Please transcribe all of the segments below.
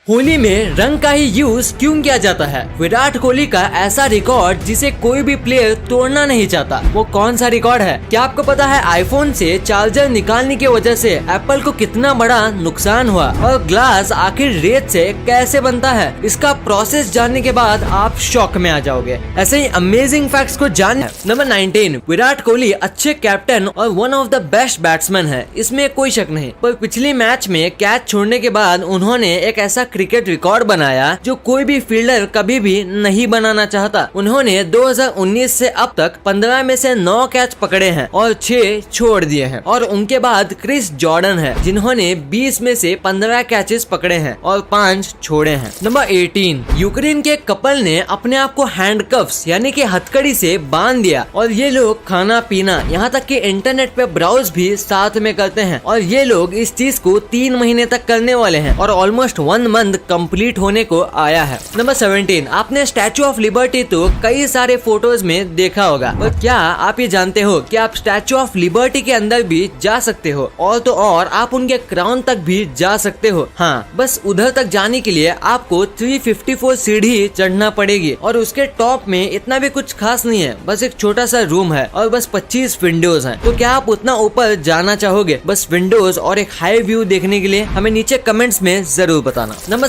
होली में रंग का ही यूज क्यों किया जाता है? विराट कोहली का ऐसा रिकॉर्ड जिसे कोई भी प्लेयर तोड़ना नहीं चाहता, वो कौन सा रिकॉर्ड है? क्या आपको पता है आईफोन से चार्जर निकालने की वजह से एप्पल को कितना बड़ा नुकसान हुआ? और ग्लास आखिर रेत से कैसे बनता है? इसका प्रोसेस जानने के बाद आप शॉक में आ जाओगे। ऐसे ही अमेजिंग फैक्ट्स को जानना। नंबर 19, विराट कोहली अच्छे कैप्टन और one of the best batsman है, इसमें कोई शक नहीं। पर पिछली मैच में कैच छोड़ने के बाद उन्होंने एक ऐसा क्रिकेट रिकॉर्ड बनाया जो कोई भी फील्डर कभी भी नहीं बनाना चाहता। उन्होंने 2019 से अब तक 15 में से 9 कैच पकड़े हैं और 6 छोड़ दिए हैं। और उनके बाद क्रिस जॉर्डन है जिन्होंने 20 में से 15 कैचेस पकड़े हैं और 5 छोड़े हैं। नंबर 18, यूक्रेन के कपल ने अपने आप को हैंडकफ्स यानी कि हथकड़ी से बांध दिया और ये लोग खाना पीना यहाँ तक कि इंटरनेट पे ब्राउज भी साथ में करते हैं। और ये लोग इस चीज को 3 महीने तक करने वाले हैं और ऑलमोस्ट 1 मंथ कंप्लीट होने को आया है। नंबर 17, आपने स्टैचू ऑफ लिबर्टी तो कई सारे फोटोज में देखा होगा, और क्या आप ये जानते हो कि आप स्टैचू ऑफ लिबर्टी के अंदर भी जा सकते हो? और तो और आप उनके क्राउन तक भी जा सकते हो। हाँ, बस उधर तक जाने के लिए आपको 354 सीढ़ी चढ़ना पड़ेगी और उसके टॉप में इतना भी कुछ खास नहीं है, बस एक छोटा सा रूम है और बस 25 विंडोज हैं। तो क्या आप उतना ऊपर जाना चाहोगे बस विंडोज और एक हाई व्यू देखने के लिए? हमें नीचे कमेंट्स में जरूर बताना। नंबर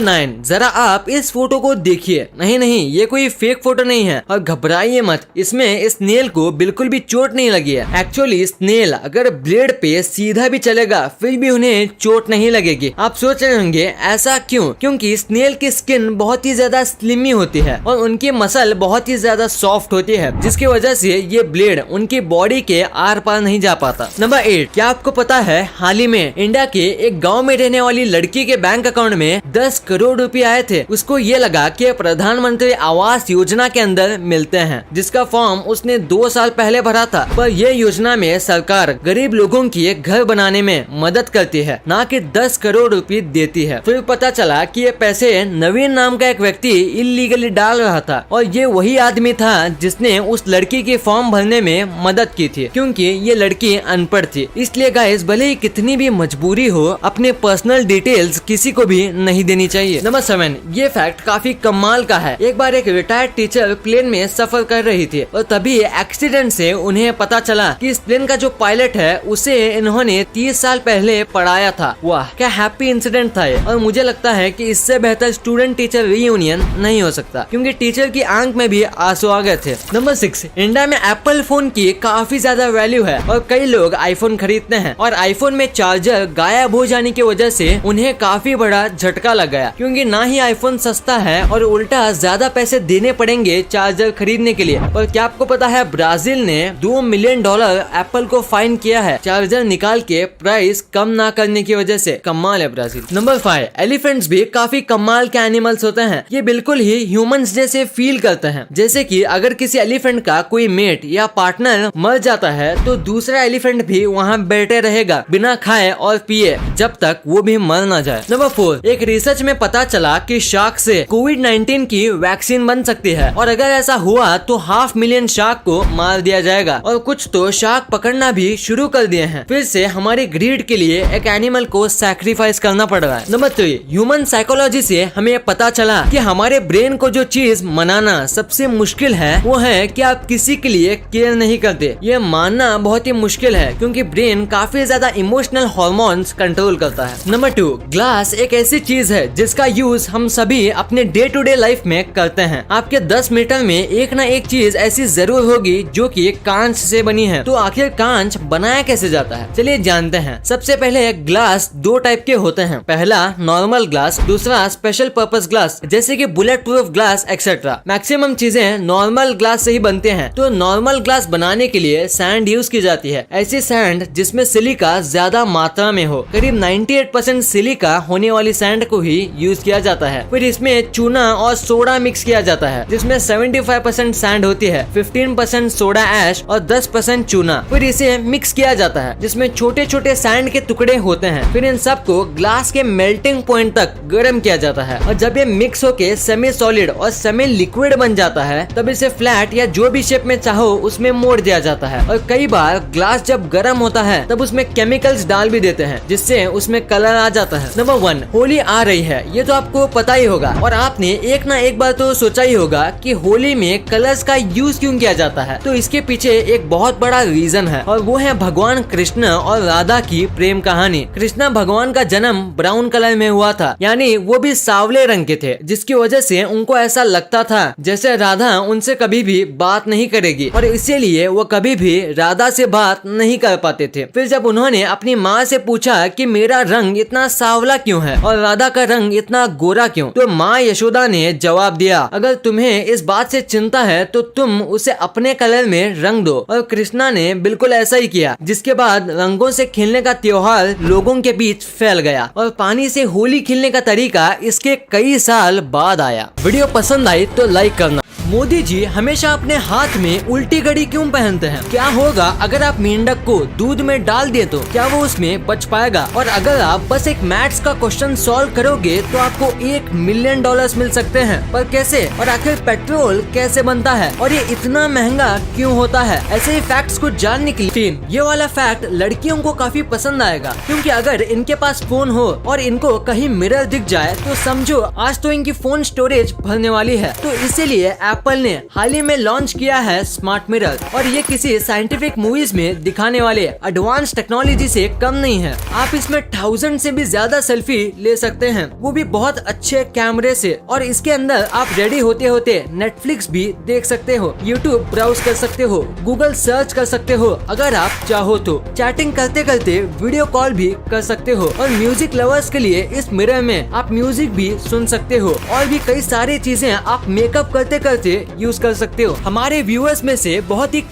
9, जरा आप इस फोटो को देखिए। नहीं, ये कोई फेक फोटो नहीं है और घबराइए मत, इसमें स्नेल को बिल्कुल भी चोट नहीं लगी है। एक्चुअली स्नेल अगर ब्लेड पे सीधा भी चलेगा फिर भी उन्हें चोट नहीं लगेगी। आप सोच रहे होंगे ऐसा क्यों? क्योंकि स्नेल की स्किन बहुत ही ज्यादा स्लिमी होती है और उनकी मसल बहुत ही ज्यादा सॉफ्ट होती है, जिसकी वजह से ये ब्लेड उनकी बॉडी के आर पार नहीं जा पाता। नंबर 8, क्या आपको पता है हाल ही में इंडिया के एक गाँव में रहने वाली लड़की के बैंक अकाउंट में 10 करोड़ रुपए आए थे। उसको ये लगा कि प्रधानमंत्री आवास योजना के अंदर मिलते हैं, जिसका फॉर्म उसने 2 साल पहले भरा था। पर ये योजना में सरकार गरीब लोगों की घर बनाने में मदद करती है, ना कि 10 करोड़ रुपए देती है। फिर पता चला कि ये पैसे नवीन नाम का एक व्यक्ति इलीगली डाल रहा था और ये वही आदमी था जिसने उस लड़की के फॉर्म भरने में मदद की थी, क्योंकि ये लड़की अनपढ़ थी। इसलिए गाइस, भले ही कितनी भी मजबूरी हो, अपने पर्सनल डिटेल्स किसी को भी नहीं देनी चाहिए। नंबर 7, ये फैक्ट काफी कमाल का है। एक बार एक रिटायर्ड टीचर प्लेन में सफर कर रही थी और तभी एक्सीडेंट से उन्हें पता चला कि इस प्लेन का जो पायलट है उसे इन्होंने 30 साल पहले पढ़ाया था। वाह, क्या हैप्पी इंसिडेंट था ये। और मुझे लगता है कि इससे बेहतर स्टूडेंट टीचर रीयूनियन नहीं हो सकता, क्योंकि टीचर की आंख में भी आंसू आ गए थे। नंबर 6, इंडिया में एप्पल फोन की काफी ज्यादा वैल्यू है और कई लोग आईफोन खरीदते हैं और आईफोन में चार्जर गायब हो जाने की वजह से उन्हें काफी बड़ा झटका लग गया, क्योंकि ना ही आईफोन सस्ता है और उल्टा ज्यादा पैसे देने पड़ेंगे चार्जर खरीदने के लिए। और क्या आपको पता है ब्राजील ने $2 मिलियन एप्पल को फाइन किया है चार्जर निकाल के प्राइस कम ना करने की वजह से। कमाल है ब्राजील। नंबर 5, एलिफेंट्स भी काफी कमाल के एनिमल्स होते हैं। ये बिल्कुल ही ह्यूमंस जैसे फील करते हैं। जैसे कि अगर किसी एलिफेंट का कोई मेट या पार्टनर मर जाता है तो दूसरा एलिफेंट भी वहाँ बैठे रहेगा बिना खाए और पिए जब तक वो भी मर ना जाए। नंबर 4, एक रिसर्च में पता चला कि शार्क से कोविड-19 की वैक्सीन बन सकती है और अगर ऐसा हुआ तो 500,000 शार्क को मार दिया जाएगा और कुछ तो शार्क पकड़ना भी शुरू कर दिए हैं। फिर से हमारी ग्रीड के लिए एक एनिमल को सैक्रिफाइस करना पड़ रहा है। नंबर 3, ह्यूमन साइकोलॉजी से हमें पता चला कि हमारे ब्रेन को जो चीज मनाना सबसे मुश्किल है वो है कि आप किसी के लिए केयर नहीं करते। ये मानना बहुत ही मुश्किल है क्योंकि ब्रेन काफी ज्यादा इमोशनल हार्मोन्स कंट्रोल करता है। नंबर 2, ग्लास एक ऐसी चीज है जिसका यूज हम सभी अपने डे टू डे लाइफ में करते हैं। आपके 10 मीटर में एक ना एक चीज ऐसी जरूर होगी जो कि कांच से बनी है। तो आखिर कांच बनाया कैसे जाता है, चलिए जानते हैं। सबसे पहले ग्लास 2 टाइप के होते हैं। पहला नॉर्मल ग्लास, दूसरा स्पेशल पर्पस ग्लास जैसे कि bullet proof glass etcetera. Maximum चीजें नॉर्मल ग्लास से ही बनते हैं। तो नॉर्मल ग्लास बनाने के लिए सैंड यूज की जाती है, ऐसी सैंड जिसमें सिलिका ज्यादा मात्रा में हो। करीब 98% सिलिका होने वाली सैंड को ही यूज किया जाता है। फिर इसमें चूना और सोडा मिक्स किया जाता है जिसमें 75% सैंड होती है, 15% सोडा ऐश और 10% चूना। फिर इसे मिक्स किया जाता है जिसमें छोटे छोटे सैंड के टुकड़े होते हैं। फिर इन सबको ग्लास के मेल्टिंग पॉइंट तक गर्म किया जाता है और जब ये मिक्स होके सेमी सॉलिड और सेमी लिक्विड बन जाता है तब इसे फ्लैट या जो भी शेप में चाहो उसमें मोड़ दिया जाता है। और कई बार ग्लास जब गर्म होता है तब उसमें केमिकल्स डाल भी देते हैं जिससे उसमें कलर आ जाता है। नंबर 1, होली आ रही है, ये तो आपको पता ही होगा। और आपने एक ना एक बार तो सोचा ही होगा कि होली में कलर्स का यूज क्यों किया जाता है। तो इसके पीछे एक बहुत बड़ा रीजन है और वो है भगवान कृष्ण और राधा की प्रेम कहानी। कृष्ण भगवान का जन्म ब्राउन कलर में हुआ था, यानी वो भी सांवले रंग के थे, जिसकी वजह से उनको ऐसा लगता था जैसे राधा उनसे कभी भी बात नहीं करेगी और इसीलिए वो कभी भी राधा से बात नहीं कर पाते थे। फिर जब उन्होंने अपनी माँ से पूछा कि मेरा रंग इतना सांवला क्यों है और राधा का रंग इतना गोरा क्यों, तो माँ यशोदा ने जवाब दिया, अगर तुम्हें इस बात से चिंता है तो तुम उसे अपने कलर में रंग दो। और कृष्णा ने बिल्कुल ऐसा ही किया, जिसके बाद रंगों से खेलने का त्योहार लोगों के बीच फैल गया और पानी से होली खेलने का तरीका इसके कई साल बाद आया। वीडियो पसंद आई तो लाइक करना। मोदी जी हमेशा अपने हाथ में उल्टी घड़ी क्यों पहनते हैं? क्या होगा अगर आप मेंढक को दूध में डाल दिए तो क्या वो उसमें बच पाएगा? और अगर आप बस एक मैथ्स का क्वेश्चन सॉल्व करोगे तो आपको $1 मिलियन मिल सकते हैं। पर कैसे? और आखिर पेट्रोल कैसे बनता है और ये इतना महंगा क्यों होता है? ऐसे ही फैक्ट्स को जानने के लिए ये वाला फैक्ट लड़कियों को काफी पसंद आएगा, क्योंकि अगर इनके पास फोन हो और इनको कहीं मिरर दिख जाए तो समझो आज तो इनकी फोन स्टोरेज भरने वाली है। तो इसीलिए एप्पल ने हाल ही में लॉन्च किया है स्मार्ट मिरर और ये किसी साइंटिफिक मूवीज में दिखाने वाले एडवांस टेक्नोलॉजी से कम नहीं है। आप इसमें 1000 से भी ज्यादा सेल्फी ले सकते हैं, वो भी बहुत अच्छे कैमरे से। और इसके अंदर आप रेडी होते होते नेटफ्लिक्स भी देख सकते हो, यूट्यूब ब्राउज कर सकते हो, गूगल सर्च कर सकते हो, अगर आप चाहो तो चैटिंग करते करते वीडियो कॉल भी कर सकते हो। और म्यूजिक लवर्स के लिए इस मिरर में आप म्यूजिक भी सुन सकते हो और भी कई सारी चीजें आप मेकअप करते करते यूज कर सकते हो। हमारे व्यूअर्स में से बहुत ही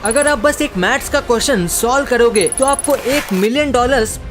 अगर आप बस एक मैथ्स का क्वेश्चन सॉल्व करोगे तो आपको $1 मिलियन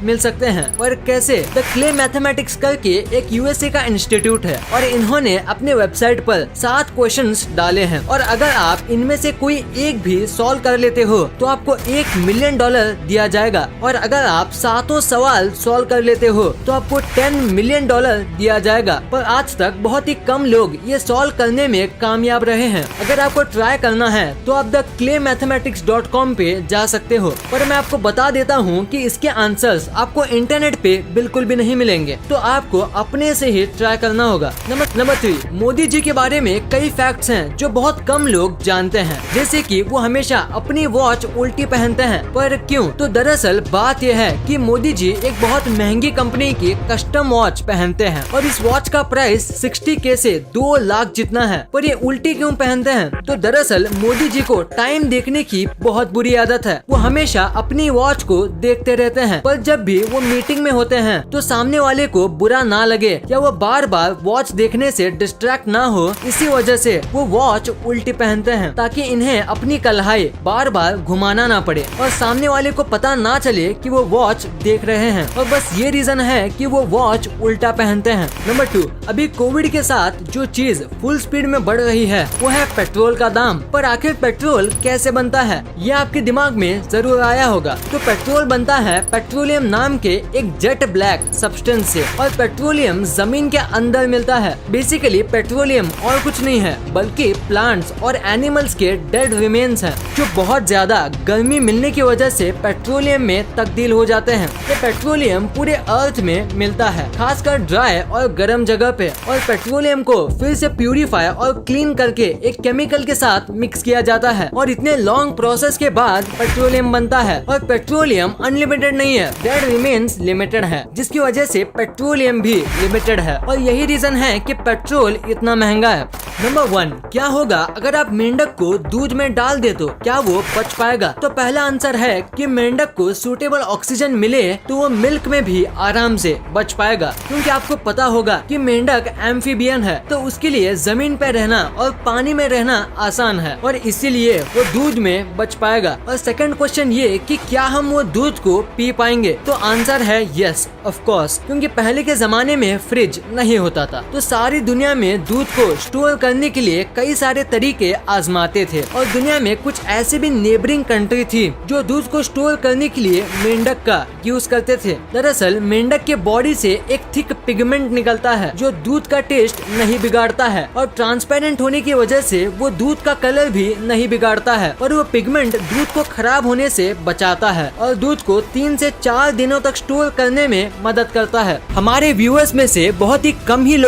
मिल सकते हैं। पर कैसे? द क्ले मैथमेटिक्स करके एक यूएसए का इंस्टीट्यूट है और इन्होंने अपने वेबसाइट पर 7 क्वेश्चंस डाले हैं और अगर आप इनमें से कोई एक भी सॉल्व कर लेते हो तो आपको $1 मिलियन दिया जाएगा। और अगर आप 7 सवाल सॉल्व कर लेते हो तो आपको $10 मिलियन दिया जाएगा। पर आज तक बहुत ही कम लोग ये सॉल्व करने में कामयाब रहे हैं। अगर आपको ट्राई करना है तो आप द क्ले मैथमेटिक्स.com पे जा सकते हो। पर मैं आपको बता देता हूँ कि इसके आंसर्स आपको इंटरनेट पे बिल्कुल भी नहीं मिलेंगे, तो आपको अपने से ही ट्राई करना होगा। नंबर 3, मोदी जी के बारे में कई फैक्ट्स हैं जो बहुत कम लोग जानते हैं, जैसे कि वो हमेशा अपनी वॉच उल्टी पहनते हैं। पर क्यों? तो दरअसल बात यह है कि मोदी जी एक बहुत महंगी कंपनी की कस्टम वॉच पहनते हैं और इस वॉच का प्राइस 60K से 2 लाख जितना है। पर ये उल्टी क्यों पहनते हैं? तो दरअसल मोदी जी को टाइम देखने की बहुत बुरी आदत है। वो हमेशा अपनी वॉच को देखते रहते हैं, पर जब भी वो मीटिंग में होते हैं तो सामने वाले को बुरा ना लगे या वो बार बार वॉच देखने से डिस्ट्रैक्ट ना हो, इसी वजह से वो वॉच उल्टी पहनते हैं ताकि इन्हें अपनी कलाई बार बार घुमाना ना पड़े और सामने वाले को पता ना चले कि वो वॉच देख रहे हैं। और बस ये रीजन है कि वो वॉच उल्टा पहनते हैं। नंबर 2, अभी कोविड के साथ जो चीज फुल स्पीड में बढ़ रही है वो है पेट्रोल का दाम। पर आखिर पेट्रोल कैसे बनता है, ये आपके दिमाग में जरूर आया होगा। तो पेट्रोल बनता है पेट्रोलियम नाम के एक जेट ब्लैक सब्सटेंस से और पेट्रोलियम जमीन के अंदर मिलता है। बेसिकली पेट्रोलियम और कुछ नहीं है बल्कि प्लांट्स और एनिमल्स के डेड रिमेन्स हैं, जो बहुत ज्यादा गर्मी मिलने की वजह से पेट्रोलियम में तब्दील हो जाते हैं। ये पेट्रोलियम पूरे अर्थ में मिलता है, खासकर ड्राई और गर्म जगह पे। और पेट्रोलियम को फिर से प्यूरिफाई और क्लीन करके एक केमिकल के साथ मिक्स किया जाता है और इतने लॉन्ग प्रोसेस के बाद पेट्रोलियम बनता है। और पेट्रोलियम अनलिमिटेड नहीं है, डेड रिमेन्स लिमिटेड है, जिसकी वजह से पेट्रोलियम भी लिमिटेड है और यही रीजन है कि पेट्रोल इतना महंगा है। नंबर 1, क्या होगा अगर आप मेंढक को दूध में डाल दे तो क्या वो बच पाएगा? तो पहला आंसर है कि मेंढक को सूटेबल ऑक्सीजन मिले तो वो मिल्क में भी आराम से बच पाएगा, क्योंकि आपको पता होगा कि मेंढक एम्फीबियन है, तो उसके लिए जमीन पे रहना और पानी में रहना आसान है और इसीलिए वो दूध में बच पाएगा। और सेकंड क्वेश्चन ये कि क्या हम वो दूध को पी पाएंगे? तो आंसर है यस, ऑफ कोर्स, क्योंकि पहले के जमाने में फ्रिज नहीं होता था, तो सारी दुनिया में दूध को स्टोर करने के लिए कई सारे तरीके आजमाते थे। और दुनिया में कुछ ऐसे भी नेबरिंग कंट्री थी जो दूध को स्टोर करने के लिए मेंढक का यूज करते थे। दरअसल मेंढक के बॉडी से एक थिक पिगमेंट निकलता है जो दूध का टेस्ट नहीं बिगाड़ता है और ट्रांसपेरेंट होने की वजह से वो दूध का कलर भी नहीं बिगाड़ता है, और वो वो पिगमेंट दूध को खराब होने से बचाता है और दूध को 3 से 4 दिनों तक स्टोर करने में मदद करता है। हमारे व्यूअर्स में से बहुत ही कम ही